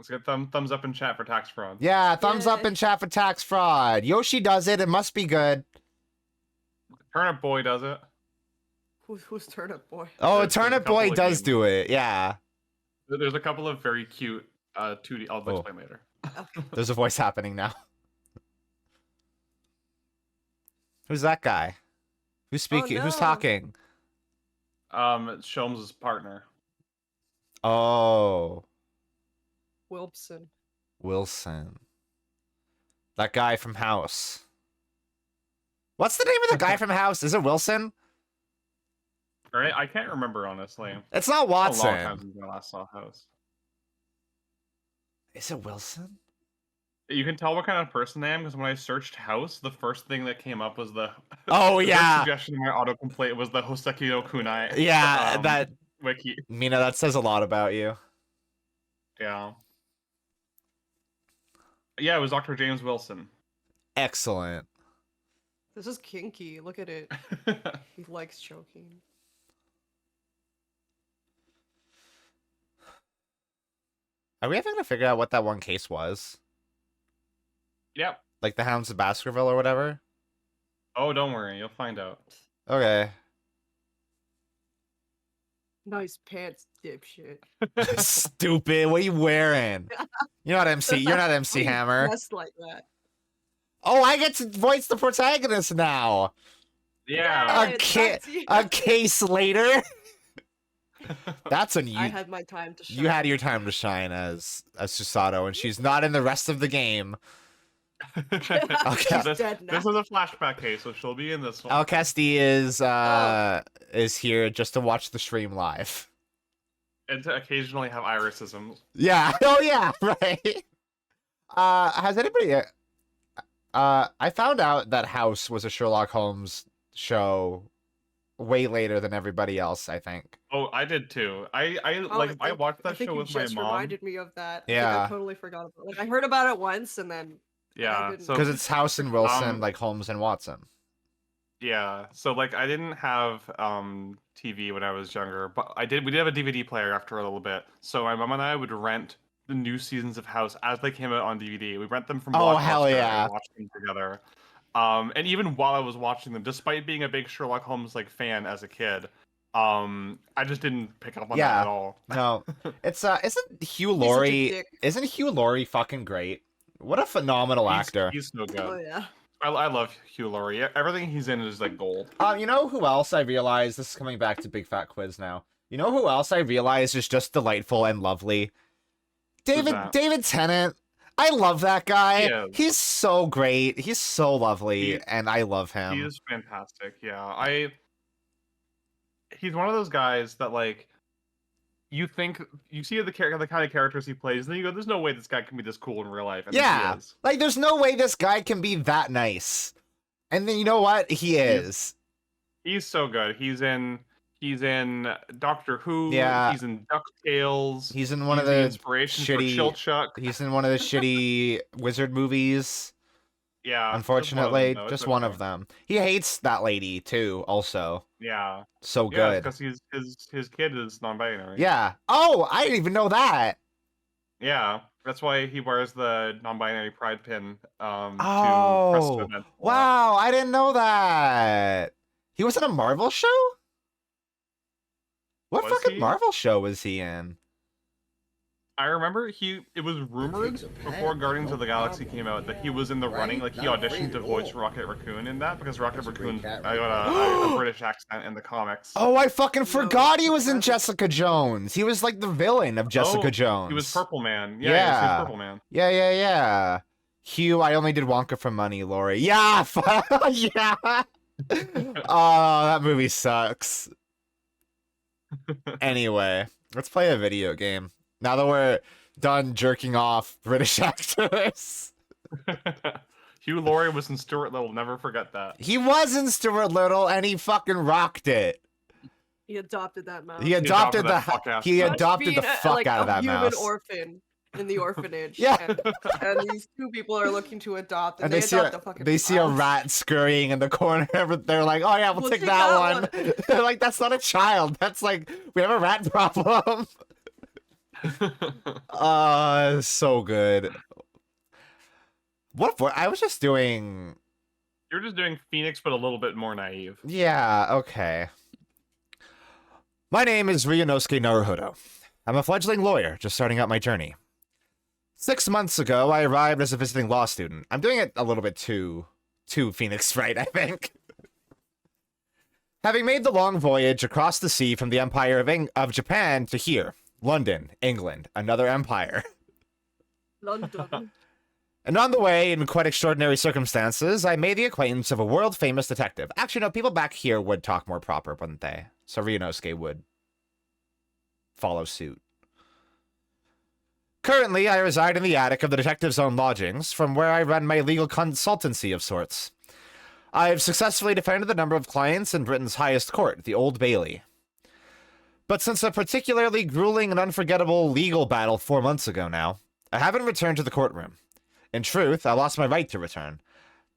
Let's get thumbs up in chat for tax fraud. Yeah, thumbs up in chat for tax fraud. Yoshi does it. It must be good. Turnip Boy does it. Who's Turnip Boy? Oh, Turnip Boy does do it. Yeah. There's a couple of very cute 2D. I'll explain later. Okay. There's a voice happening now. Who's that guy? Who's speaking? Oh, no. Who's talking? It's Sholmes' partner. Oh. Wilson. That guy from House. What's the name of the guy from House? Is it Wilson? Right? I can't remember, honestly. It's not Watson. A long time since I last saw House. Is it Wilson? You can tell what kind of person I am because when I searched House, the first thing that came up was the oh the yeah first suggestion in my autocomplete was the Hoseki no Kunai. Yeah, that wiki. Mina, that says a lot about you. Yeah. Yeah, it was Dr. James Wilson. Excellent. This is kinky. Look at it. He likes choking. Are we ever gonna figure out what that one case was? Yep. Like the Hounds of Baskerville or whatever? Oh, don't worry. You'll find out. Okay. Nice pants, dipshit. Stupid. What are you wearing? You're not MC. You're not MC Hammer. Dressed like that. Oh, I get to voice the protagonist now. Yeah. A case later. That's when I had my time to shine. You had your time to shine as Susato, and she's not in the rest of the game. Okay. This is a flashback case, so she'll be in this one. Alcasti is here just to watch the stream live. And to occasionally have irisisms. Yeah. Oh yeah, right. Has anybody I found out that House was a Sherlock Holmes show way later than everybody else, I think. Oh, I did too. I watched that show with my mom. Reminded me of that. Yeah. I totally forgot about it. Like I heard about it once and then yeah, because it's House and Wilson, like Holmes and Watson. Yeah, so like I didn't have TV when I was younger, but we did have a DVD player after a little bit. So my mom and I would rent the new seasons of House as they came out on DVD. We rent them from Oh hell yeah! And watch them together. And even while I was watching them, despite being a big Sherlock Holmes fan as a kid, I just didn't pick up on that at all. No, it's isn't Hugh Laurie fucking great? What a phenomenal actor. He's so good. Oh yeah. I love Hugh Laurie. Everything he's in is like gold. You know who else I realized? This is coming back to Big Fat Quiz now. You know who else I realized is just delightful and lovely? David Tennant. I love that guy. He's so great. He's so lovely, and I love him. He is fantastic. Yeah, he's one of those guys that like you see the kind of characters he plays, and then you go, "There's no way this guy can be this cool in real life." And yeah, like there's no way this guy can be that nice. And then you know what? He is. He's so good. He's in Doctor Who. Yeah. He's in DuckTales. He's in one of the inspirations shitty for Chilchuck. He's in one of the shitty wizard movies. Yeah. Unfortunately, just one of them. He hates that lady too. Also. Yeah. So good. Because his kid is non-binary. Yeah. Oh, I didn't even know that. Yeah. That's why he wears the non-binary pride pin. Oh. To press event. Wow! I didn't know that. He was in a Marvel show. What fucking Marvel show was he in? I remember it was rumored before Guardians of the Galaxy came out that he was in the running, like he auditioned to voice Rocket Raccoon in that because Rocket Raccoon got a British accent in the comics. Oh, I fucking forgot he was in Jessica Jones. He was like the villain of Jessica Jones. He was Purple Man. Yeah. He was Purple Man. Yeah. Hugh, I only did Wonka for money, Lori. Yeah, yeah. Oh, that movie sucks. Anyway, let's play a video game. Now that we're done jerking off British actors. Hugh Laurie was in Stuart Little, never forget that. He was in Stuart Little and he fucking rocked it. He adopted that mouse. He adopted the fuck out of that mouse. Human orphan in the orphanage. Yeah. And these two people are looking to adopt, and they see a rat scurrying in the corner, but they're like, "Oh yeah, we'll take that one." They're like, "That's not a child. That's like we have a rat problem." So good. What I was just doing. You're just doing Phoenix, but a little bit more naive. Yeah, okay. My name is Ryunosuke Naruhodo. I'm a fledgling lawyer, just starting out my journey. 6 months ago, I arrived as a visiting law student. I'm doing it a little bit too Phoenix right, I think. Having made the long voyage across the sea from the Empire of Japan to here, London, England, another empire. London. And on the way, in quite extraordinary circumstances, I made the acquaintance of a world-famous detective. Actually, no, people back here would talk more proper, wouldn't they? So Ryunosuke would follow suit. Currently, I reside in the attic of the detective's own lodgings, from where I run my legal consultancy of sorts. I've successfully defended a number of clients in Britain's highest court, the Old Bailey. But since a particularly grueling and unforgettable legal battle 4 months ago now, I haven't returned to the courtroom. In truth, I lost my right to return.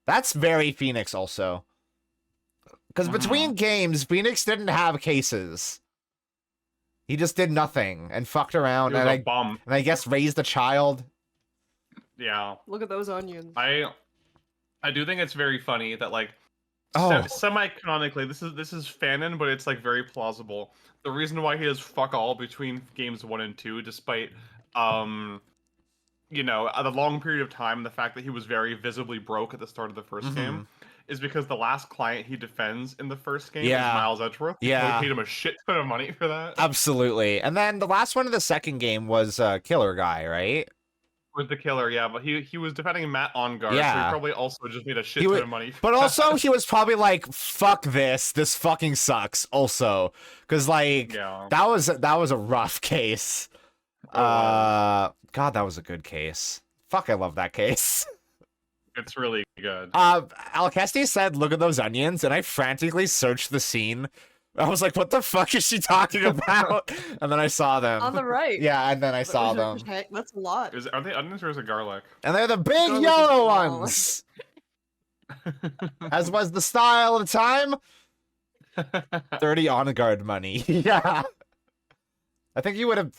That's very Phoenix also. Because between games, Phoenix didn't have cases. He just did nothing and fucked around and I guess raised a child. Yeah. Look at those onions. I do think it's very funny that like semi-canonically this is fanon, but it's like very plausible. The reason why he does fuck all between games 1 and 2, despite you know, the long period of time, the fact that he was very visibly broke at the start of the first game, is because the last client he defends in the first game is Miles Edgeworth. Yeah. They paid him a shit ton of money for that. Absolutely. And then the last one of the second game was Killer Guy, right? Was the killer, yeah, but he was defending Matt on guard, so he probably also just made a shit ton of money. But also, he was probably like, fuck this fucking sucks, also. Because, like, that was a rough case. God, that was a good case. Fuck, I love that case. It's really good. Alcesti said, look at those onions, and I frantically searched the scene. I was like, what the fuck is she talking about? And then I saw them. On the right. Yeah, and then I saw them. That's a lot. Are they onions or is it garlic? And they're the big yellow ones! As was the style of the time. 30 on guard money. Yeah. I think you would have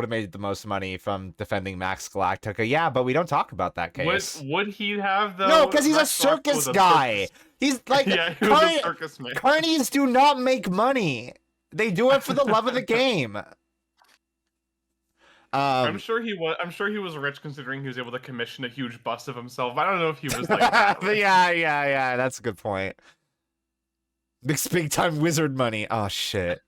made the most money from defending Max Galactica. Yeah, but we don't talk about that case. Would he have though? No, because he's a circus guy. He's like, yeah, he was a circus man. Carnies do not make money. They do it for the love of the game. I'm sure he was rich considering he was able to commission a huge bust of himself. I don't know if he was like that. yeah. That's a good point. Big time wizard money. Oh shit.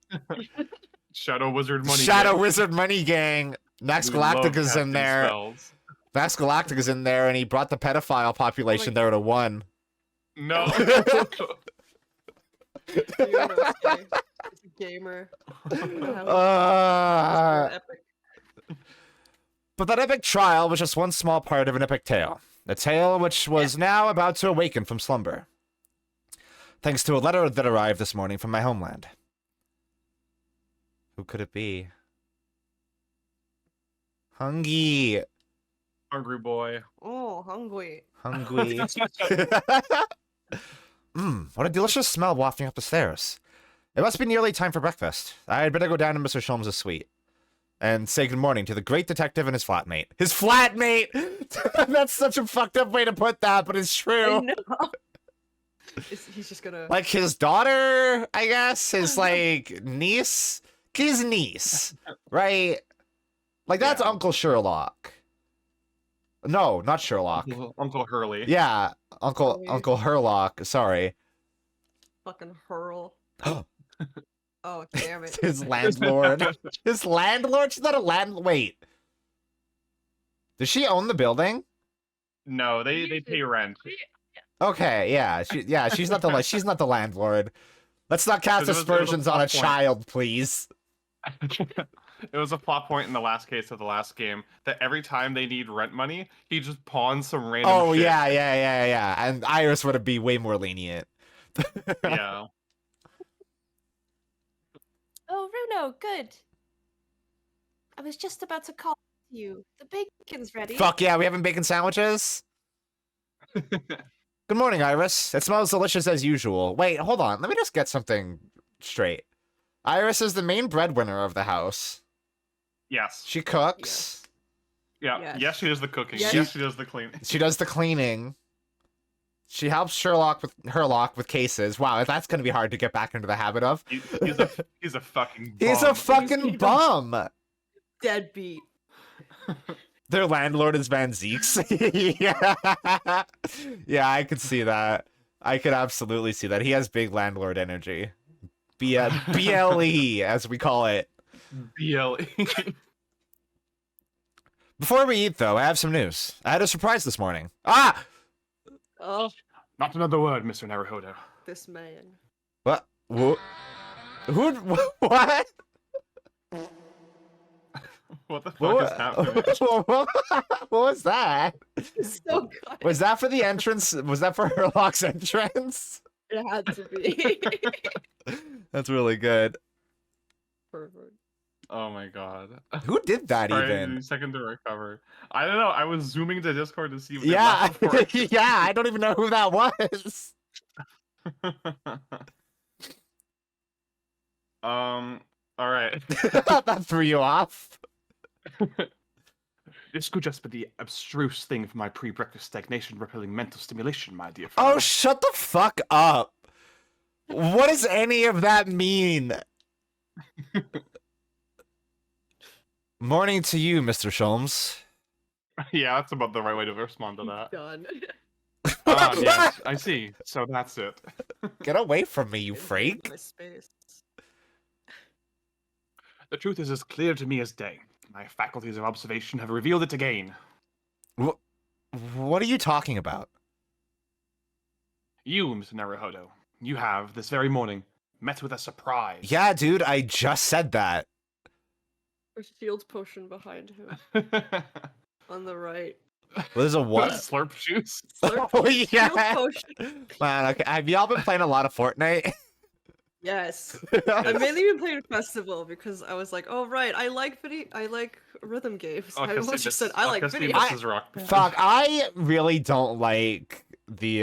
Shadow Wizard Money. Shadow Wizard Money Gang. Max Galactica's in there. Spells. Max Galactica's in there, and he brought the pedophile population there to 1. No. He's a gamer. But that epic trial was just one small part of an epic tale. A tale which was now about to awaken from slumber. Thanks to a letter that arrived this morning from my homeland. Who could it be? Hungry. Hungry boy. Oh, hungry. Hungry. What a delicious smell wafting up the stairs. It must be nearly time for breakfast. I had better go down to Mr. Sholmes' suite and say good morning to the great detective and his flatmate. His flatmate! That's such a fucked up way to put that, but it's true. I know. He's just gonna... Like his daughter, I guess? His, like, niece? His niece, right? Like, that's Uncle Sherlock. No, not Sherlock. Uncle Hurley. Yeah, Uncle Herlock. Sorry. Fucking Hurl. Oh, damn it. His landlord. His landlord? She's not a Wait. Does she own the building? No, they pay rent. Okay, yeah. She's not the landlord. Let's not cast aspersions on a child, please. It was a plot point in the last case of the last game that every time they need rent money, he just pawns some random shit. Yeah. And Iris would be way more lenient. Yeah. Oh, Runo, good. I was just about to call you. The bacon's ready. Fuck yeah, we having bacon sandwiches? Good morning, Iris. It smells delicious as usual. Wait, hold on. Let me just get something straight. Iris is the main breadwinner of the house. Yes. She cooks. Yeah. Yes, she does the cooking. Yes. Yes, she does the cleaning. She does the cleaning. She helps Herlock with cases. Wow, that's gonna be hard to get back into the habit of. He's a fucking bum. He's a fucking bum. Deadbeat. Their landlord is Van Zeeks. Yeah, I could see that. I could absolutely see that. He has big landlord energy. BLE, as we call it. BLE. Before we eat, though, I have some news. I had a surprise this morning. Ah! Oh, Not another word, Mr. Naruhodo. this man. What? Who? What? What the fuck is happening? What was that? It's so good. Was that for the entrance? Was that for Herlock's entrance? It had to be. That's really good. Perfect. Oh my god. Who did that even? A second to recover. I don't know. I was zooming to Discord to see what they Yeah, left for it. yeah. I don't even know who that was. All right. That threw you off. This could just be the abstruse thing for my pre-breakfast stagnation repelling mental stimulation, my dear fellow. Oh, shut the fuck up. What does any of that mean? Morning to you, Mr. Sholmes. Yeah, that's about the right way to respond to that. Done. Yes, I see. So that's it. Get away from me, you freak. My space. The truth is as clear to me as day. My faculties of observation have revealed it again. What are you talking about? You, Mr. Naruhodo, you have, this very morning, met with a surprise. Yeah, dude, I just said that. There's a shield potion behind him. On the right. There's a what? Slurp juice? Slurp Oh, shield yeah. potion. Man, okay. Have y'all been playing a lot of Fortnite? Yes. I've mainly been playing Festival because I was like, oh right, I like rhythm games. I almost just said I like video. Fuck, I really don't like the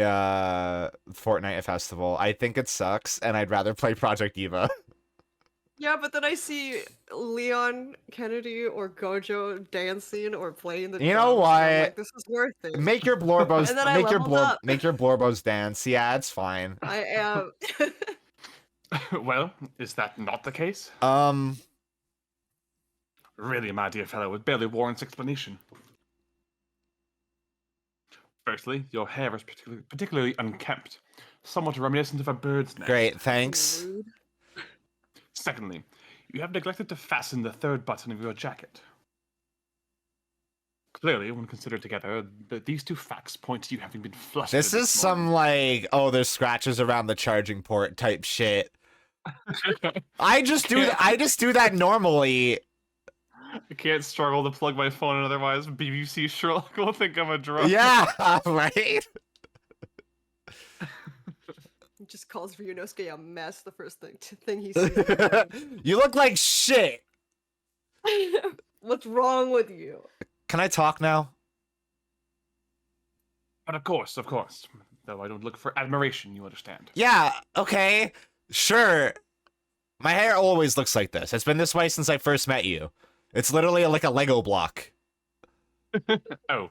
Fortnite Festival. I think it sucks, and I'd rather play Project Eva. Yeah, but then I see Leon Kennedy or Gojo dancing or playing the You know drums, and what? I'm like, this is worth it. Make your Blorbos And then I leveled up. make your Blorbos dance. Yeah, it's fine. I am. Well, is that not the case? Really, my dear fellow, it barely warrants explanation. Firstly, your hair is particularly unkempt, somewhat reminiscent of a bird's nest. Great, thanks. Rude. Secondly, you have neglected to fasten the third button of your jacket. Clearly, when considered together, these two facts point to you having been flustered. This is some like, oh, there's scratches around the charging port type shit. I just do that normally. I can't struggle to plug my phone in, otherwise BBC Sherlock will think I'm a drunk. Yeah, right? He just calls Ryunosuke a mess the first thing he sees. You look like shit. What's wrong with you? Can I talk now? But of course. Though I don't look for admiration, you understand. Yeah, okay. Sure. My hair always looks like this. It's been this way since I first met you. It's literally like a Lego block. Oh.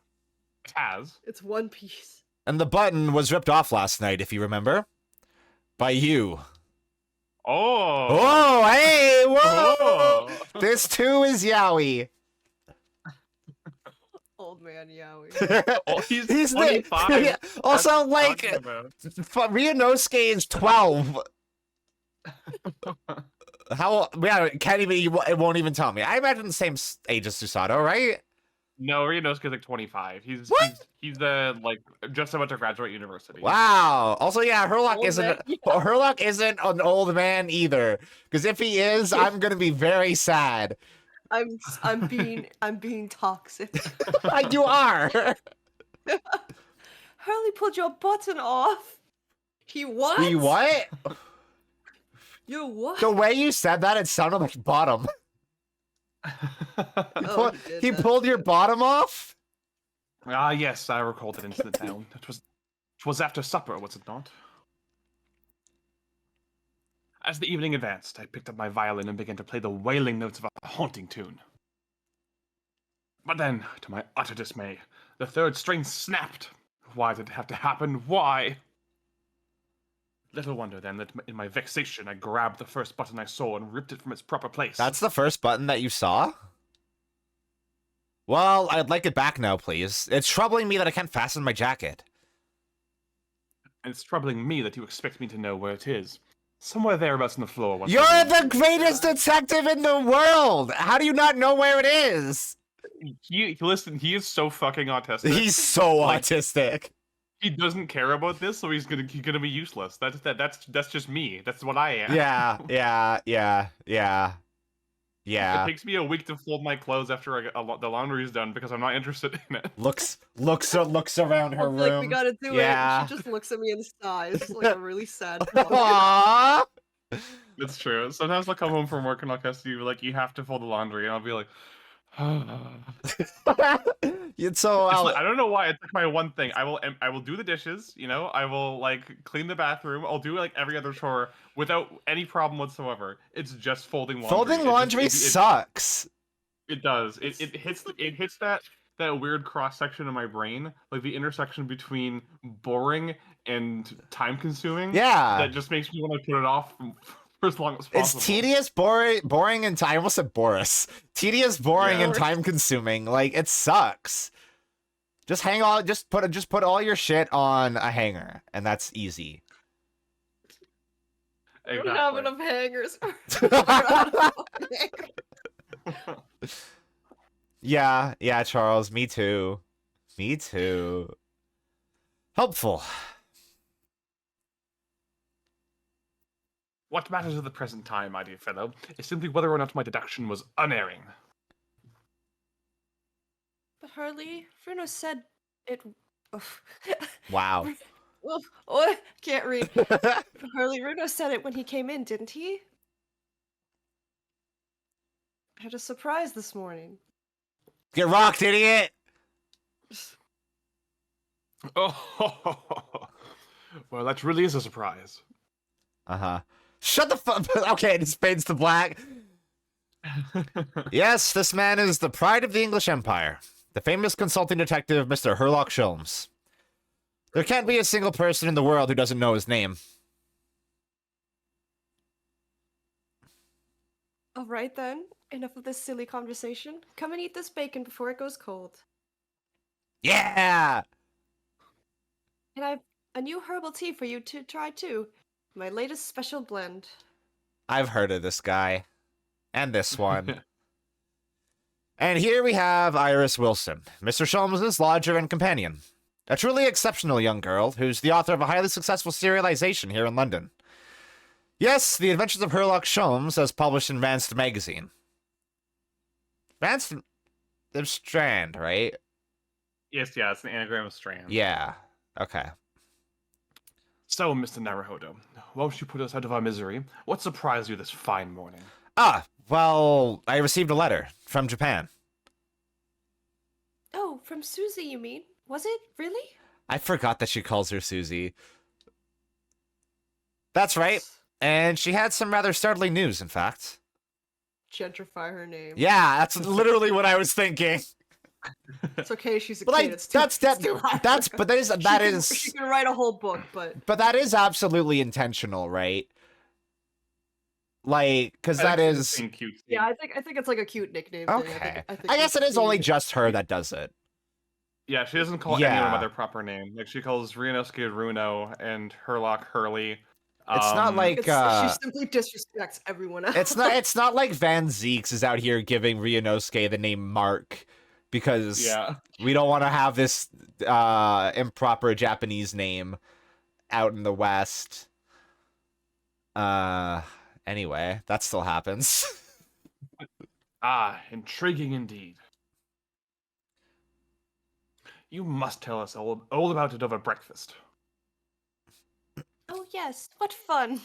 It has? It's one piece. And the button was ripped off last night, if you remember. By you. Oh! Oh, hey! Whoa! Oh. This too is Yaoi. Old man Yaoi. Oh, he's 25. The... Also, like, Ryunosuke is 12. How? Yeah, can't even. It won't even tell me. I imagine the same age as Susato, right? No, Ryunosuke's like 25. He's like just about to graduate university. Wow. Also, yeah, Herlock Old isn't man, yeah. Herlock isn't an old man either. Because if he is, I'm gonna be very sad. I'm being toxic. You are. Hurley pulled your button off. He what? He what? You what? The way you said that, it sounded like bottom. He pulled your bottom off? Ah, yes, I recall that incident now. It was after supper, was it not? As the evening advanced, I picked up my violin and began to play the wailing notes of a haunting tune. But then, to my utter dismay, the third string snapped. Why did it have to happen? Why? Little wonder then that in my vexation I grabbed the first button I saw and ripped it from its proper place. That's the first button that you saw? Well, I'd like it back now, please. It's troubling me that I can't fasten my jacket. And it's troubling me that you expect me to know where it is. Somewhere thereabouts on the floor. You're the greatest detective in the world! How do you not know where it is? Listen, he is so fucking autistic. He's so autistic. He doesn't care about this, so he's gonna be useless. That's just me. That's what I am. Yeah. It takes me a week to fold my clothes after the laundry is done because I'm not interested in it. Looks around her room. Like we gotta do it. She just looks at me and sighs like a really sad dog. Aww. It's true. Sometimes I'll come home from work and I'll cuss you like, you have to fold the laundry, and I'll be like, So I don't know why it's like my one thing. I will do the dishes, you know, I will like clean the bathroom, I'll do like every other chore without any problem whatsoever. It's just folding laundry. Folding laundry sucks. It does. It hits that weird cross section of my brain, like the intersection between boring and time consuming. Yeah. That just makes me want to put it off for as long as possible. It's tedious, boring, and I almost said Boris. Tedious, boring, and time consuming. Like, it sucks. Just put all your shit on a hanger, and that's easy. I don't have enough hangers. Yeah, Charles, me too. Helpful. What matters at the present time, my dear fellow, is simply whether or not my deduction was unerring. But Hurley, Bruno said it... Wow. Oh, can't read. But Hurley, Bruno said it when he came in, didn't he? I had a surprise this morning. Get rocked, idiot! Oh, well, that really is a surprise. Uh-huh. Shut the fuck. Okay, it just fades to black. Yes, this man is the pride of the English Empire. The famous consulting detective, Mr. Sherlock Holmes. There can't be a single person in the world who doesn't know his name. All right then. Enough of this silly conversation. Come and eat this bacon before it goes cold. Yeah! And I've a new herbal tea for you to try too. My latest special blend. I've heard of this guy. And this one. And here we have Iris Wilson, Mr. Sholmes' lodger and companion. A truly exceptional young girl who's the author of a highly successful serialization here in London. Yes, The Adventures of Sherlock Holmes, as published in Vanced magazine. Vanced... There's Strand, right? Yes, yeah, it's an anagram of Strand. Yeah. Okay. So, Mr. Naruhodo, won't you put us out of our misery? What surprised you this fine morning? Well, I received a letter from Japan. Oh, from Susie, you mean? Was it? Really? I forgot that she calls her Susie. That's right. And she had some rather startling news, in fact. Gentrify her name. Yeah, that's literally what I was thinking. It's okay, she's a But kid. She can write a whole book, But that is absolutely intentional, right? Like, because that is... Cute. Yeah, I think it's like a cute nickname Okay. thing. I guess it is only just her that does it. Yeah, she doesn't call anyone by their proper name. Like, she calls Ryunosuke Runo and Herlock Hurley. It's not like she simply disrespects everyone else. It's not like Van Zeeks is out here giving Ryunosuke the name Mark because we don't want to have this improper Japanese name out in the West. Anyway, that still happens. Intriguing indeed. You must tell us all about it over breakfast. Oh yes, what fun!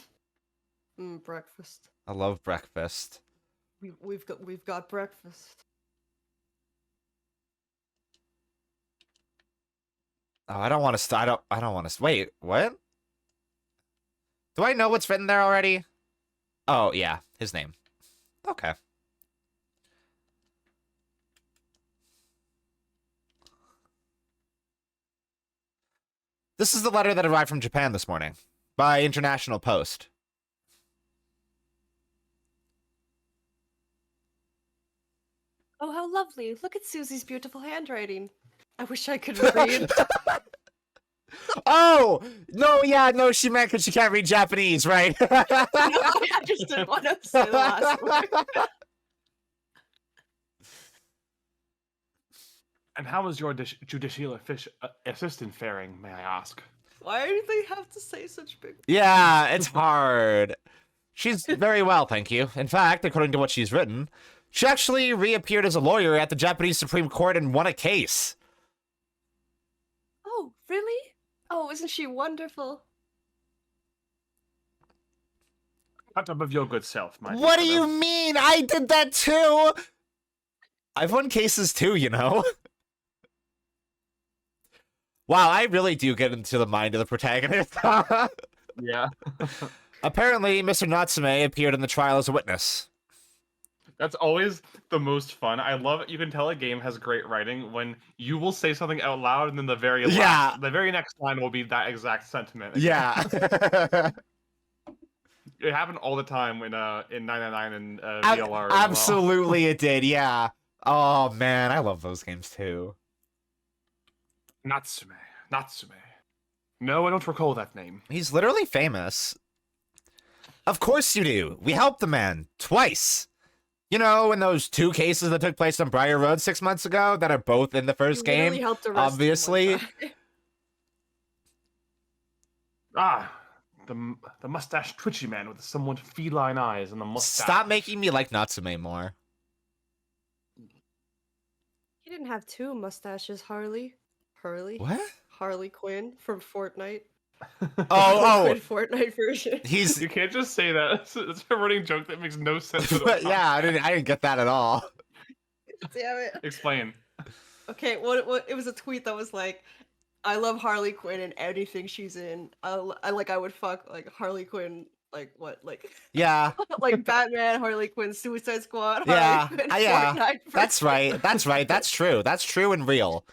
Breakfast. I love breakfast. We've got breakfast. Oh, I don't want to. I don't want to. Wait, what? Do I know what's written there already? Oh yeah, his name. Okay. This is the letter that arrived from Japan this morning by international post. Oh, how lovely. Look at Susie's beautiful handwriting. I wish I could read. Oh! No, she meant because she can't read Japanese, right? I just didn't want to say the last word. And how is your judicial assistant faring, may I ask? Why do they have to say such big... Yeah, it's hard. She's very well, thank you. In fact, according to what she's written, she actually reappeared as a lawyer at the Japanese Supreme Court and won a case. Oh, really? Oh, isn't she wonderful? Cut up of your good self, my What do you mean? I did that too! I've won cases too, you know? Wow, I really do get into the mind of the protagonist. Yeah. Apparently, Mr. Natsume appeared in the trial as a witness. That's always the most fun. I love it. You can tell a game has great writing when you will say something out loud and then the very next line will be that exact sentiment. Yeah. It happened all the time in 999 and VLR. Absolutely, it did. Yeah. Oh man, I love those games too. Natsume. No, I don't recall that name. He's literally famous. Of course you do. We helped the man twice. You know, in those 2 cases that took place on Briar Road 6 months ago that are both in the first game, obviously. The mustache twitchy man with the somewhat feline eyes and the mustache. Stop making me like Natsume more. He didn't have 2 mustaches, Harley. What? Harley Quinn from Fortnite. Oh. Fortnite version. You can't just say that. It's a running joke that makes no sense at all. Yeah, I didn't get that at all. Damn it. Explain. Okay, what it was a tweet that was like, I love Harley Quinn and anything she's in. I would fuck like Harley Quinn, like what, like yeah, like Batman, Harley Quinn, Suicide Squad. Yeah, Harley Quinn, yeah, that's right. That's true. That's true and real.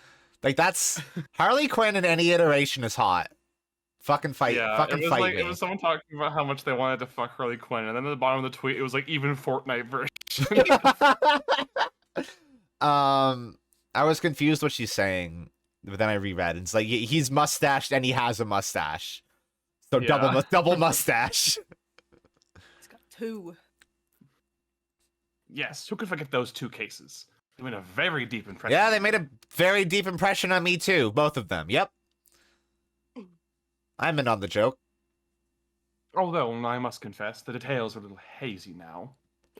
Like that's Harley Quinn in any iteration is hot. Fucking fight. Yeah, fucking fight like, me. It was someone talking about how much they wanted to fuck Harley Quinn, and then at the bottom of the tweet, it was like even Fortnite version. I was confused what she's saying, but then I reread. It's like he's mustached and he has a mustache, so Yeah. double mustache. It's got 2. Yes, who could forget those 2 cases? They made a very deep impression. Yeah, they made a very deep impression on me too. Both of them. Yep. I'm in on the joke. Although, I must confess, the details are a little hazy now.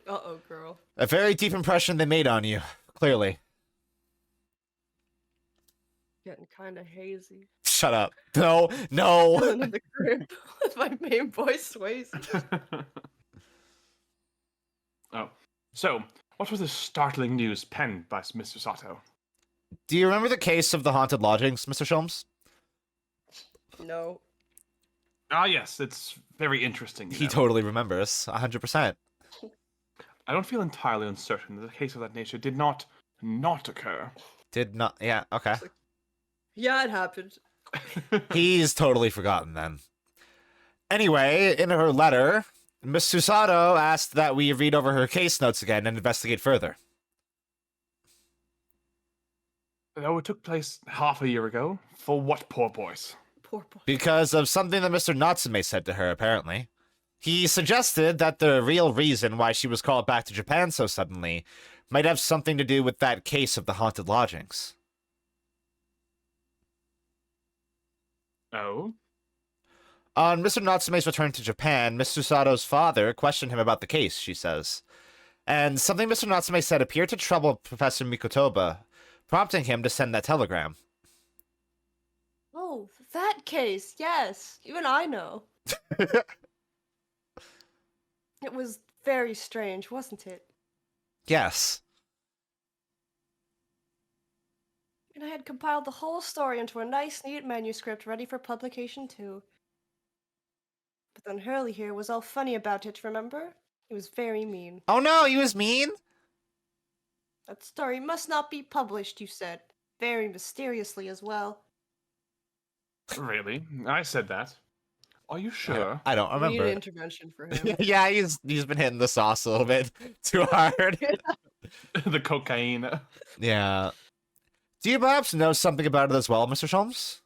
Uh-oh, girl. A very deep impression they made on you, clearly. Getting kind of hazy. Shut up. No. Chilling in the crib with my main boy Swayze. Oh. So, what was the startling news penned by Mr. Sato? Do you remember the case of the haunted lodgings, Mr. Sholmes? No. Ah, yes, it's very interesting. He totally remembers, 100%. I don't feel entirely uncertain that a case of that nature did not occur. Did not, yeah, okay. Yeah, it happened. He's totally forgotten then. Anyway, in her letter, Miss Susato asked that we read over her case notes again and investigate further. Oh, it took place half a year ago. For what, poor boys? Poor boy. Because of something that Mr. Natsume said to her, apparently. He suggested that the real reason why she was called back to Japan so suddenly might have something to do with that case of the haunted lodgings. Oh? On Mr. Natsume's return to Japan, Miss Susato's father questioned him about the case, she says. And something Mr. Natsume said appeared to trouble Professor Mikotoba, prompting him to send that telegram. Oh, that case, yes. Even I know. It was very strange, wasn't it? Yes. And I had compiled the whole story into a nice, neat manuscript ready for publication too. But then Hurley here was all funny about it, remember? He was very mean. Oh no, he was mean? That story must not be published, you said. Very mysteriously as well. Really? I said that. Are you sure? I don't We need an remember. intervention for him. Yeah, he's been hitting the sauce a little bit too hard. The cocaine. Yeah. Do you perhaps know something about it as well, Mr. Sholmes?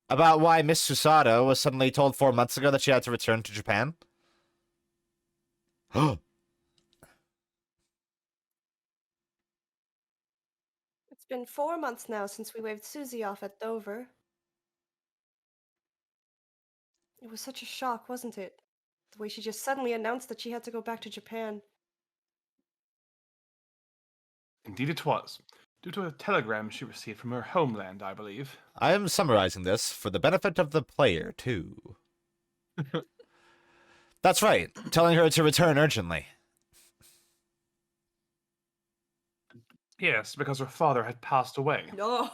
About why Miss Susato was suddenly told 4 months ago that she had to return to Japan? It's been 4 months now since we waved Susie off at Dover. It was such a shock, wasn't it? The way she just suddenly announced that she had to go back to Japan. Indeed it was. Due to a telegram she received from her homeland, I believe. I am summarizing this for the benefit of the player, too. That's right, telling her to return urgently. Yes, because her father had passed away. No.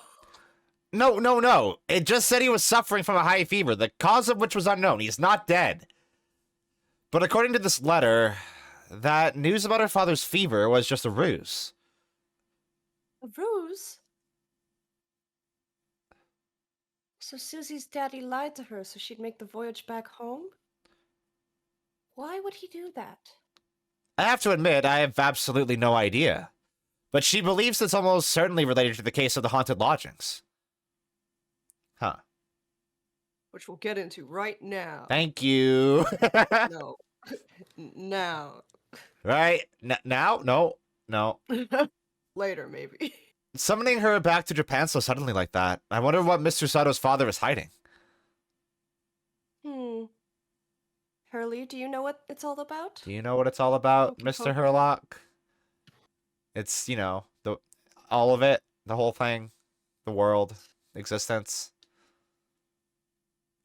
No. It just said he was suffering from a high fever, the cause of which was unknown. He's not dead. But according to this letter, that news about her father's fever was just a ruse. A ruse? So Susie's daddy lied to her so she'd make the voyage back home? Why would he do that? I have to admit, I have absolutely no idea. But she believes it's almost certainly related to the case of the haunted lodgings. Huh. Which we'll get into right now. Thank you. No. Now. Right? Now? No. Later, maybe. Summoning her back to Japan so suddenly like that. I wonder what Mr. Sato's father is hiding. Hurley, do you know what it's all about? Do you know what it's all about, Okay, Mr. cool. Herlock? It's, all of it, the whole thing, the world, existence.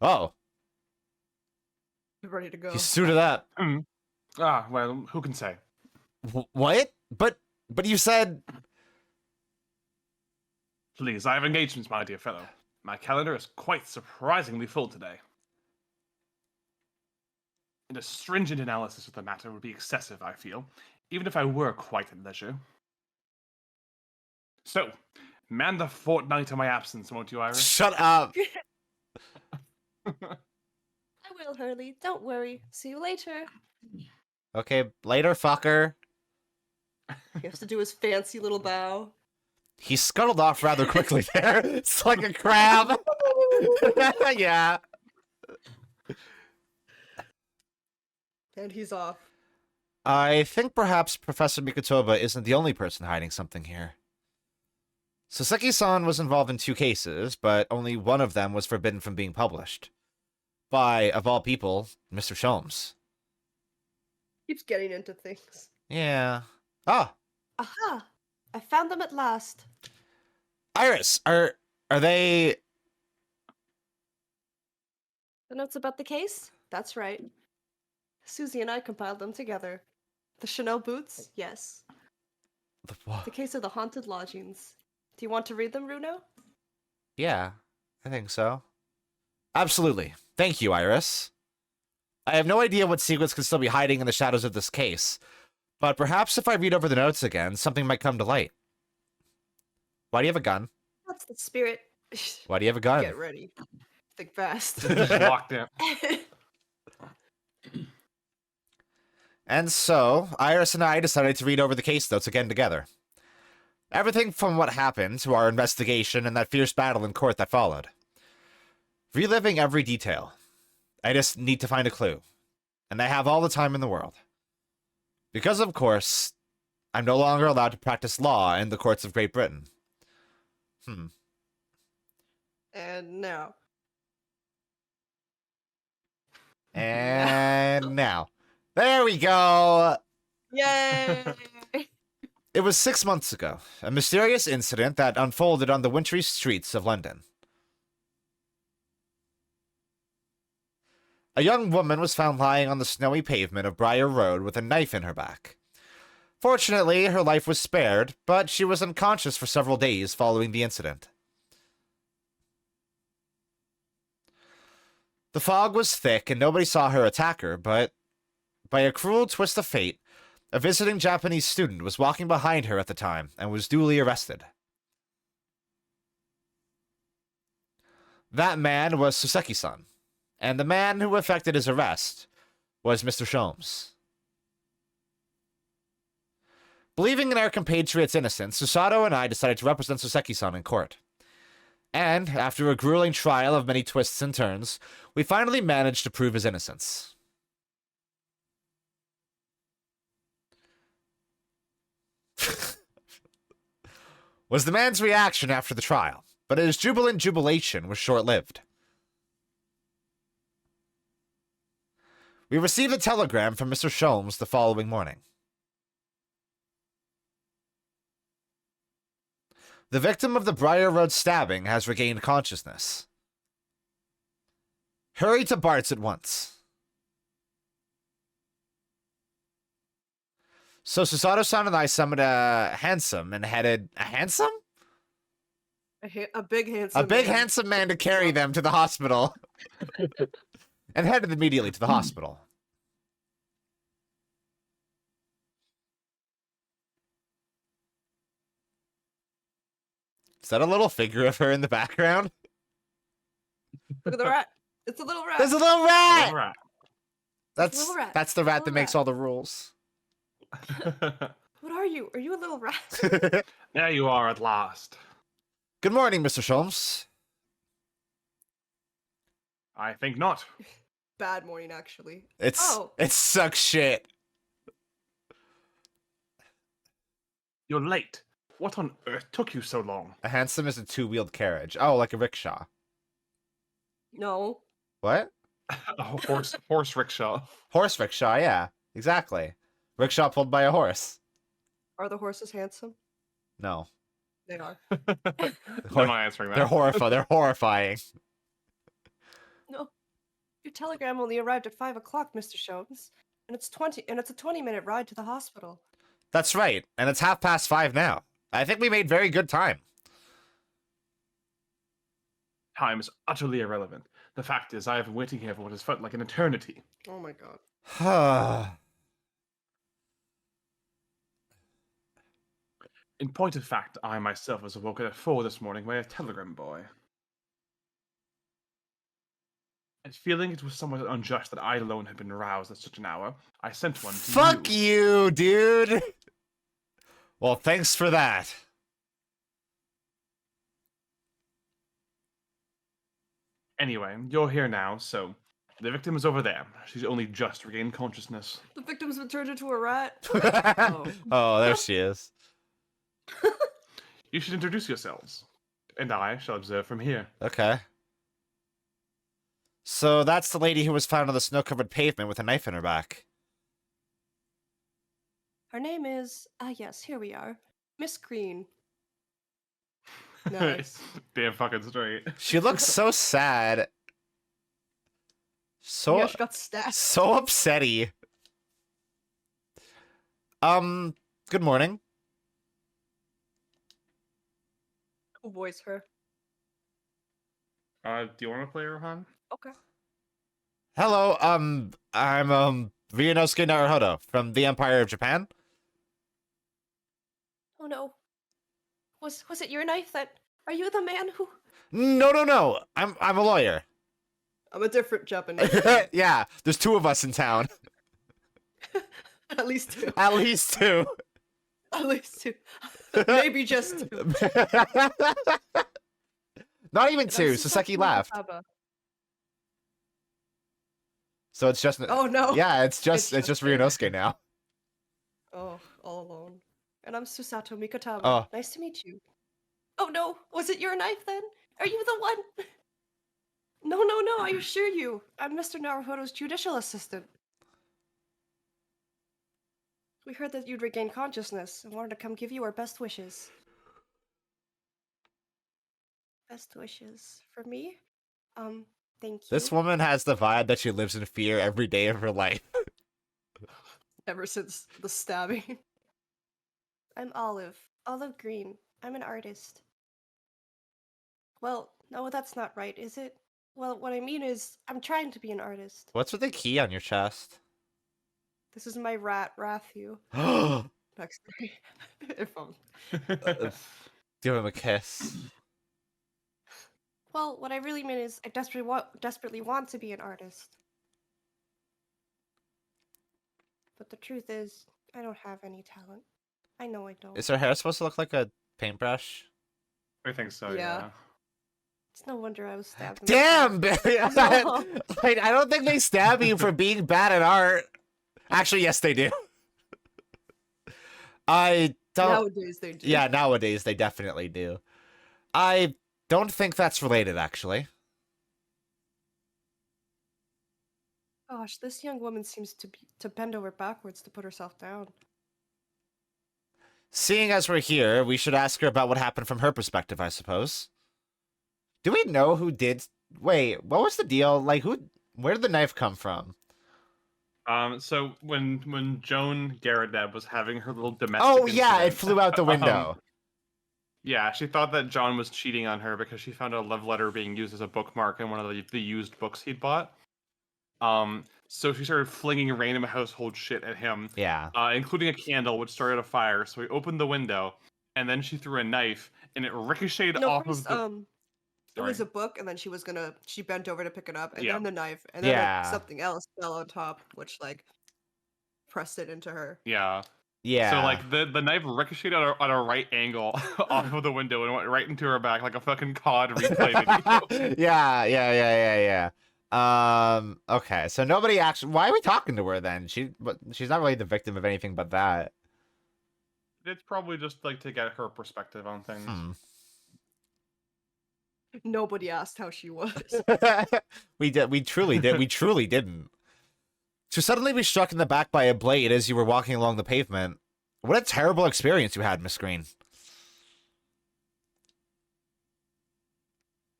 Oh, Ready to go. he suited up. Well, who can say? What? But you said... Please, I have engagements, my dear fellow. My calendar is quite surprisingly full today. And a stringent analysis of the matter would be excessive, I feel, even if I were quite at leisure. So, man the fortnight of my absence, won't you, Iris? Shut up. I will, Hurley. Don't worry. See you later. Okay, later, fucker. He has to do his fancy little bow. He scuttled off rather quickly there. It's like a crab. Yeah. And he's off. I think perhaps Professor Mikotoba isn't the only person hiding something here. Saseki-san was involved in 2 cases, but only one of them was forbidden from being published. By, of all people, Mr. Sholmes. Keeps getting into things. Yeah. Ah, Aha! I found them at last. Iris, are they... The notes about the case? That's right. Susie and I compiled them together. The Chanel boots? Yes. The case of the haunted lodgings. Do you want to read them, Runo? Yeah, I think so. Absolutely. Thank you, Iris. I have no idea what secrets could still be hiding in the shadows of this case, but perhaps if I read over the notes again, something might come to light. Why do you have a gun? That's the spirit. Why do you have a gun? Get ready. Think fast. Just locked in. And so, Iris and I decided to read over the case notes again together. Everything from what happened to our investigation and that fierce battle in court that followed. Reliving every detail. I just need to find a clue. And I have all the time in the world. Because, of course, I'm no longer allowed to practice law in the courts of Great Britain. And now. And now. There we go! Yay! It was 6 months ago, a mysterious incident that unfolded on the wintry streets of London. A young woman was found lying on the snowy pavement of Briar Road with a knife in her back. Fortunately, her life was spared, but she was unconscious for several days following the incident. The fog was thick and nobody saw her attack her, but by a cruel twist of fate, a visiting Japanese student was walking behind her at the time and was duly arrested. That man was Suseki-san, and the man who effected his arrest was Mr. Sholmes. Believing in our compatriot's innocence, Susato and I decided to represent Suseki-san in court. And, after a grueling trial of many twists and turns, we finally managed to prove his innocence. Was the man's reaction after the trial, but his jubilant jubilation was short-lived. We received a telegram from Mr. Sholmes the following morning. The victim of the Briar Road stabbing has regained consciousness. Hurry to Bart's at once. So Susato-san and I summoned a handsome and headed... A handsome? A big handsome A big man. handsome man to carry them to the hospital. And headed immediately to the hospital. Is that a little figure of her in the background? Look at the rat. It's a little rat. There's a little rat! Little rat. That's, little rat. that's the rat Little that makes rat. all the rules. What are you? Are you a little rat? There you are at last. Good morning, Mr. Sholmes. I think not. Bad morning, actually. It sucks shit. You're late. What on earth took you so long? A hansom is a two-wheeled carriage. Oh, like a rickshaw. No. What? A horse rickshaw. Horse rickshaw, yeah. Exactly. Rickshaw pulled by a horse. Are the horses handsome? No. They are. I'm not answering that. They're horrifying. No. Your telegram only arrived at 5 o'clock, Mr. Sholmes. And it's a 20-minute ride to the hospital. That's right. And it's 5:30 now. I think we made very good time. Time is utterly irrelevant. The fact is, I have been waiting here for what has felt like an eternity. Oh my god. In point of fact, I myself was awoken at 4 this morning by a telegram boy. And feeling it was somewhat unjust that I alone had been roused at such an hour, I sent one to Fuck you, dude! Well, thanks for that. Anyway, you're here now, so the victim is over there. She's only just regained consciousness. The victim's been turned into a rat. Oh, there she is. You should introduce yourselves, and I shall observe from here. Okay. So that's the lady who was found on the snow-covered pavement with a knife in her back. Her name is... yes, here we are. Miss Green. Nice. Damn fucking straight. She looks so sad. So Yeah, she got stabbed. so upsetty. Good morning. Who voice her? Do you want to play Rohan? Okay. Hello, I'm Ryunosuke Naruhodo from the Empire of Japan. Oh no. Was it your knife that... Are you the man who... No. I'm a lawyer. I'm a different Japanese. Yeah, there's two of us in town. At least two. At least two. At least two. Maybe just two. Not even And two. I'm Saseki Sasaki laughed. Mikataba. So it's just... Oh no. Yeah, it's just It's just Ryunosuke now. Oh, all alone. And I'm Susato Mikataba. Oh. Nice to meet you. Oh no, was it your knife then? Are you the one? No, I assure you. I'm Mr. Naruhodo's judicial assistant. We heard that you'd regained consciousness and wanted to come give you our best wishes. Best wishes for me? Thank you. This woman has the vibe that she lives in fear every day of her life. Ever since the stabbing. I'm Olive. Olive Green. I'm an artist. Well, no, that's not right, is it? Well, what I mean is, I'm trying to be an artist. What's with the key on your chest? This is my rat, Rathu. Give Next day. If I'm... him a kiss. Well, what I really mean is I desperately want to be an artist. But the truth is, I don't have any talent. I know I don't. Is her hair supposed to look like a paintbrush? I think so, Yeah. yeah. It's no wonder I was stabbed. in the Damn! back. No. I don't think they stab you for being bad at art. Actually, yes, they do. I don't. Nowadays they do. Yeah, nowadays they definitely do. I don't think that's related, actually. Gosh, this young woman seems to bend over backwards to put herself down. Seeing as we're here, we should ask her about what happened from her perspective, I suppose. Do we know who did... Wait, what was the deal? Like, where did the knife come from? So when Joan Garrett was having her little domestic Oh, yeah, it incident, flew out the window. Yeah, she thought that John was cheating on her because she found a love letter being used as a bookmark in one of the used books he'd bought. So she started flinging random household shit at him. Yeah. Including a candle, which started a fire. So he opened the window, and then she threw a knife, and it ricocheted off First, of the... it was a book, and then she bent over to pick it up, and Yeah. then the knife, and then Yeah. something else fell on top, which like pressed it into her. Yeah. Yeah. So like the knife ricocheted at a right angle off of the window and went right into her back like a fucking COD replay video. Yeah. Okay, so nobody actually... Why are we talking to her then? She's not really the victim of anything but that. It's probably just like to get her perspective on things. Nobody asked how she was. We truly didn't. To suddenly be struck in the back by a blade as you were walking along the pavement. What a terrible experience you had, Miss Green.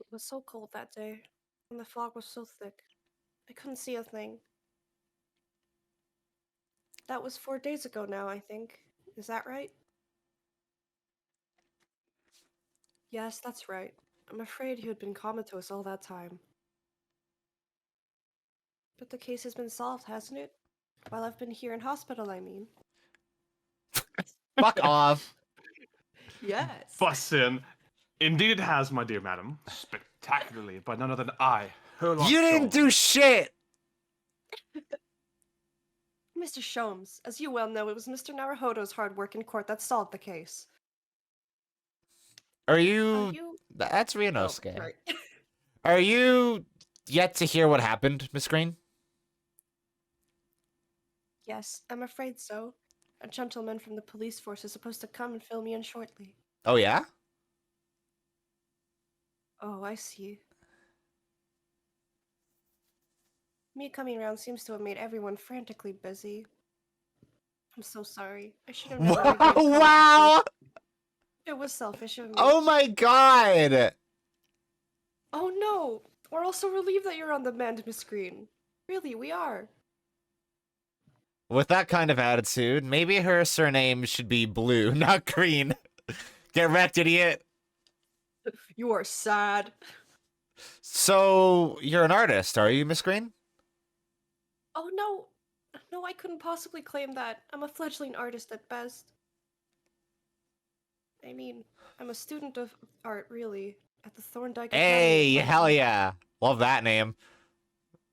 It was so cold that day, and the fog was so thick. I couldn't see a thing. That was 4 days ago now, I think. Is that right? Yes, that's right. I'm afraid you had been comatose all that time. But the case has been solved, hasn't it? While I've been here in hospital, I mean. Fuck off. Yes. Fussin. Indeed it has, my dear madam. Spectacularly, by none other than I, Herlock You didn't Sholmes. do shit! Mr. Sholmes, as you well know, it was Mr. Naruhodo's hard work in court that solved the case. Are you... That's Oh, Ryunosuke. right. Are you yet to hear what happened, Miss Green? Yes, I'm afraid so. A gentleman from the police force is supposed to come and fill me in shortly. Oh, yeah? Oh, I see. Me coming around seems to have made everyone frantically busy. I'm so sorry. I should have never agreed to come. Wow! It was selfish of me. Oh my god! Oh no! We're also relieved that you're on the mend, Miss Green. Really, we are. With that kind of attitude, maybe her surname should be Blue, not Green. Get wrecked, idiot. You are sad. So, you're an artist, are you, Miss Green? Oh no! No, I couldn't possibly claim that. I'm a fledgling artist at best. I mean, I'm a student of art, really, at the Thorndike Hey, Academy. hell yeah. Love that name.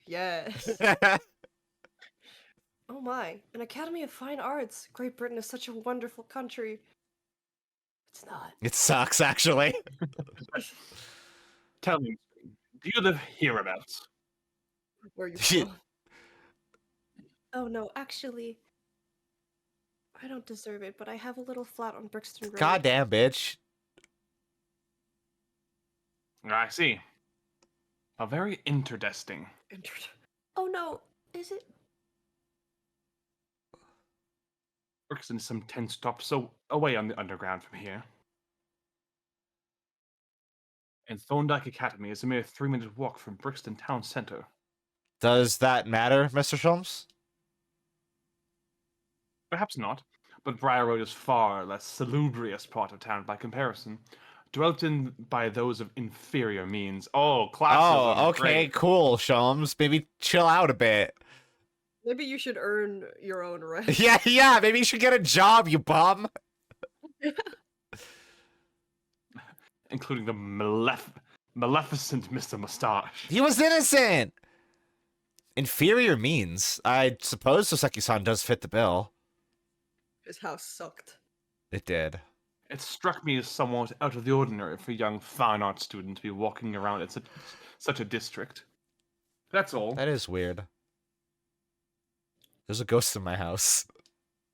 Yes. Oh my, an Academy of Fine Arts. Great Britain is such a wonderful country. It's not. It sucks, actually. Tell me, do you live hereabouts? Where are you Shit. from? Oh no, actually, I don't deserve it, but I have a little flat on Brixton Road. Goddamn, bitch. I see. A very interesting. Oh no, is it? Brixton is some 10 stops so away on the underground from here. And Thorndike Academy is a mere 3-minute walk from Brixton town centre. Does that matter, Mr. Sholmes? Perhaps not, but Briar Road is far less salubrious part of town by comparison, dwelt in by those of inferior means. Oh, classism. Oh, okay, great. cool, Sholmes. Maybe chill out a bit. Maybe you should earn your own rent. Yeah, maybe you should get a job, you bum. Including the Maleficent, Mr. Mustache. He was innocent! Inferior means. I suppose Soseki-san does fit the bill. His house sucked. It did. It struck me as somewhat out of the ordinary for a young fine art student to be walking around in such a district. That's all. That is weird. There's a ghost in my house.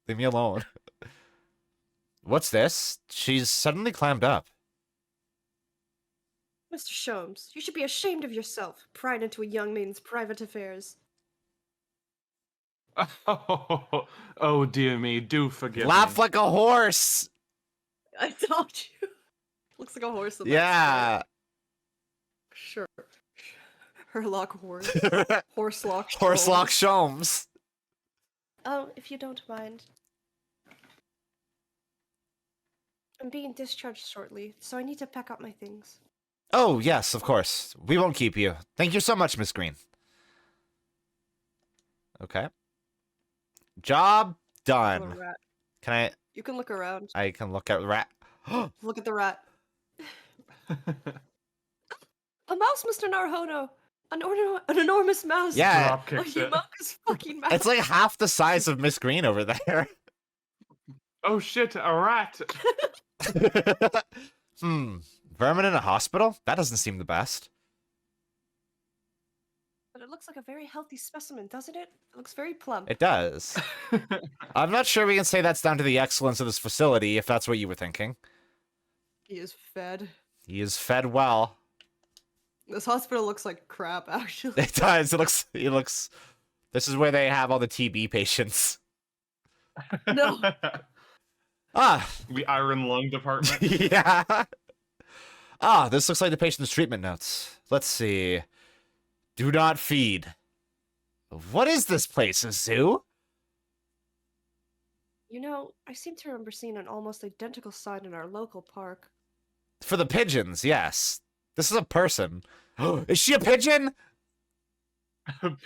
Leave me alone. What's this? She's suddenly climbed up. Mr. Sholmes, you should be ashamed of yourself, prying into a young maiden's private affairs. Oh dear me, do forgive me. Laugh like a horse! I told you. Looks like a horse. Yeah. Sure. Herlock horse. Horselock. Horselock Sholmes. Oh, if you don't mind. I'm being discharged shortly, so I need to pack up my things. Oh, yes, of course. We won't keep you. Thank you so much, Miss Green. Okay. Job done. Rat. Can I... You can look around. I can look at the rat. Look at the rat. A mouse, Mr. Naruhodo! An enormous mouse! Yeah. A humongous fucking mouse! It's like half the size of Miss Green over there. Oh shit, a rat! Vermin in a hospital? That doesn't seem the best. But it looks like a very healthy specimen, doesn't it? It looks very plump. It does. I'm not sure we can say that's down to the excellence of this facility, if that's what you were thinking. He is fed. He is fed well. This hospital looks like crap, actually. It does. It looks... This is where they have all the TB patients. No. The iron lung department. Yeah. This looks like the patient's treatment notes. Let's see. Do not feed. What is this place, a zoo? You know, I seem to remember seeing an almost identical sign in our local park. For the pigeons, yes. This is a person. Is she a pigeon?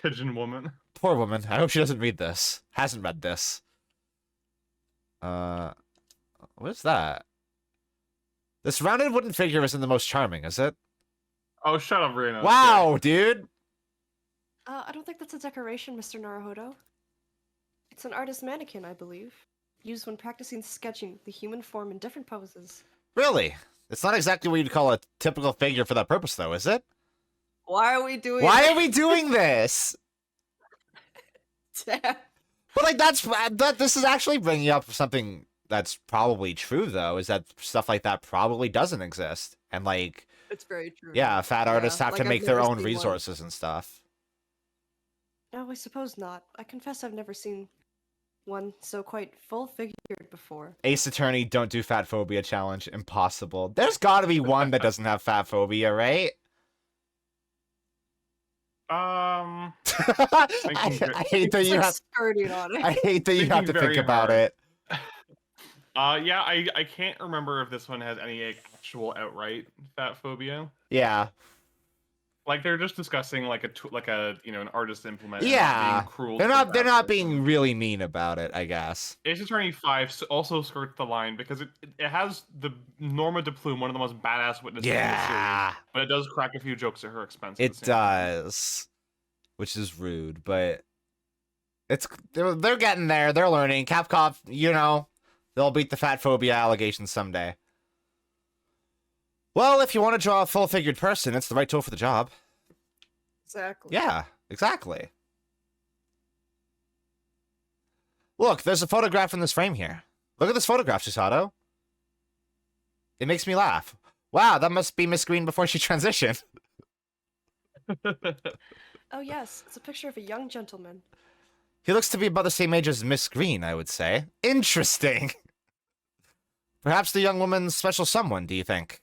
Pigeon woman. Poor woman. I hope she doesn't read this. Hasn't read this. What is that? This rounded wooden figure isn't the most charming, is it? Oh, shut up, Reno. Wow, dude! I don't think that's a decoration, Mr. Naruhodo. It's an artist mannequin, I believe. Used when practicing sketching the human form in different poses. Really? It's not exactly what you'd call a typical figure for that purpose, though, is it? Why are we doing Why are we doing this? Damn. But, like, this is actually bringing up something that's probably true, though, is that stuff like that probably doesn't exist. And, like... It's very true. Yeah, fat artists have like to make I've their never own seen resources and stuff. No, I suppose not. I confess I've never seen one so quite full-figured before. Ace Attorney, don't do fat phobia challenge. Impossible. There's gotta be one that doesn't have fat phobia, right? I I hate that you have skirting on it. I hate that you have to think about hard. it. Yeah, I can't remember if this one has any actual outright fat phobia. Yeah. Like they're just discussing like a an artist implement. Yeah. Being cruel. They're not being really mean about it, I guess. Ace Attorney 5 also skirts the line because it has the Norma de Plume, one of the most badass witnesses in the series, but it does crack a few jokes at her expense. It does, which is rude, but they're getting there. They're learning. Capcom, they'll beat the fat phobia allegations someday. Well, if you want to draw a full-figured person, it's the right tool for the job. Exactly. Yeah, exactly. Look, there's a photograph in this frame here. Look at this photograph, Chisato. It makes me laugh. Wow, that must be Miss Green before she transitioned. Oh yes, it's a picture of a young gentleman. He looks to be about the same age as Miss Green, I would say. Interesting. Perhaps the young woman's special someone, do you think?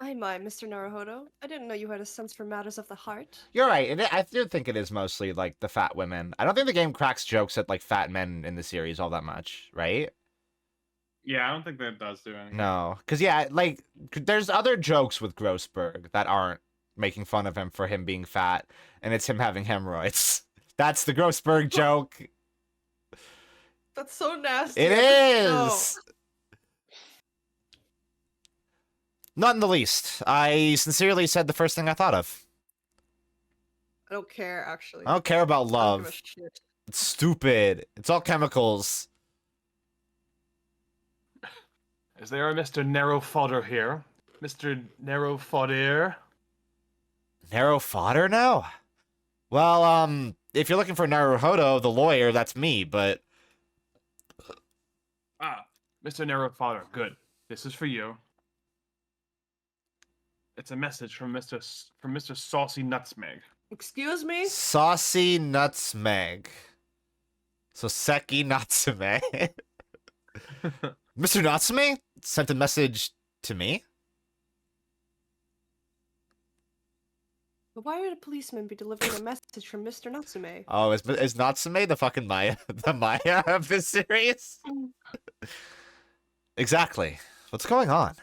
My, Mr. Naruhodo. I didn't know you had a sense for matters of the heart. You're right. I do think it is mostly, like, the fat women. I don't think the game cracks jokes at, like, fat men in the series all that much, right? Yeah, I don't think that does do anything. No. Because, yeah, like, there's other jokes with Grossberg that aren't making fun of him for him being fat, and it's him having hemorrhoids. That's the Grossberg joke. That's so nasty. It is! Not in the least. I sincerely said the first thing I thought of. I don't care, actually. I don't care about I don't give a love. shit. It's stupid. It's all chemicals. Is there a Mr. Narrow Fodder here? Mr. Narrow Fodder? Narrow fodder now? Well, if you're looking for Naruhodo, the lawyer, that's me, but... Ah, Mr. Narrow Fodder, good. This is for you. It's a message from Mr. Saucy Nutsmeg. Excuse me? Saucy Nutsmeg. So Seki Natsume. Mr. Natsume sent a message to me? But why would a policeman be delivering a message from Mr. Natsume? Oh, is Natsume the fucking Maya, the Maya of this series? Exactly. What's going on?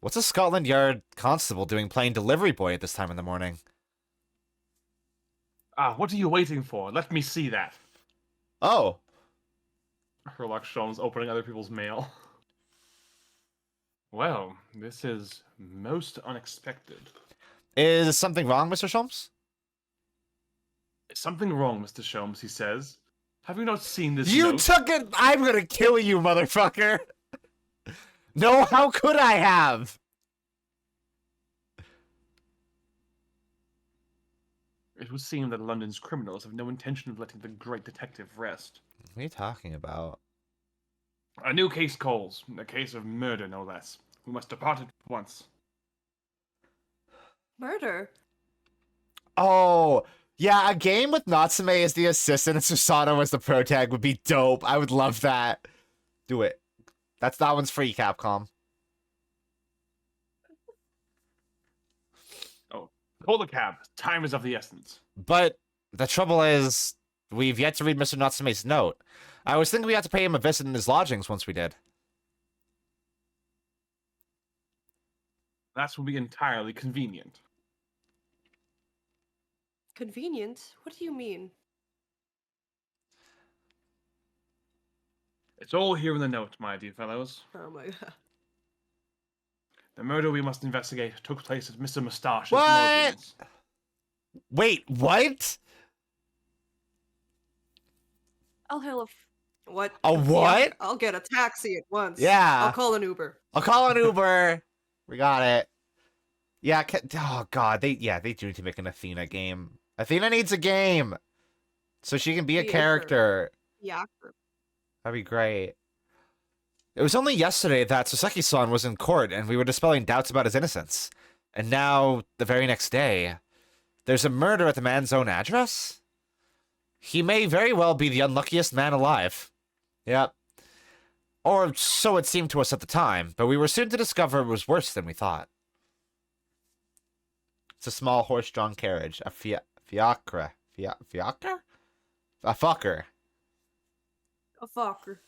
What's a Scotland Yard constable doing playing delivery boy at this time in the morning? Ah, what are you waiting for? Let me see that. Oh. Herlock Sholmes opening other people's mail. Well, this is most unexpected. Is something wrong, Mr. Sholmes? Is something wrong, Mr. Sholmes, he says. Have you not seen this You note? took it! I'm gonna kill you, motherfucker! No, how could I have? It would seem that London's criminals have no intention of letting the great detective rest. What are you talking about? A new case calls. A case of murder, no less. We must depart at once. Murder? Oh, yeah, a game with Natsume as the assistant and Susanoo as the protag would be dope. I would love that. Do it. That one's free, Capcom. Oh, call the cab. Time is of the essence. But the trouble is, we've yet to read Mr. Natsume's note. I was thinking we had to pay him a visit in his lodgings once we did. That will be entirely convenient. Convenient? What do you mean? It's all here in the note, my dear fellows. Oh my god. The murder we must investigate took place at Mr. Moustache's What? lodgings. Wait, what? I'll hail a... What? A what? Yeah, I'll get a taxi at once. Yeah. I'll call an Uber. I'll call an Uber. We got it. Yeah, oh god, they do need to make an Athena game. Athena needs a game! So she can be a character. Yeah. That'd be great. It was only yesterday that Soseki-san was in court and we were dispelling doubts about his innocence. And now, the very next day, there's a murder at the man's own address? He may very well be the unluckiest man alive. Yep. Or so it seemed to us at the time, but we were soon to discover it was worse than we thought. It's a small horse-drawn carriage. A fiacre. Fiacre? A fucker. A fucker.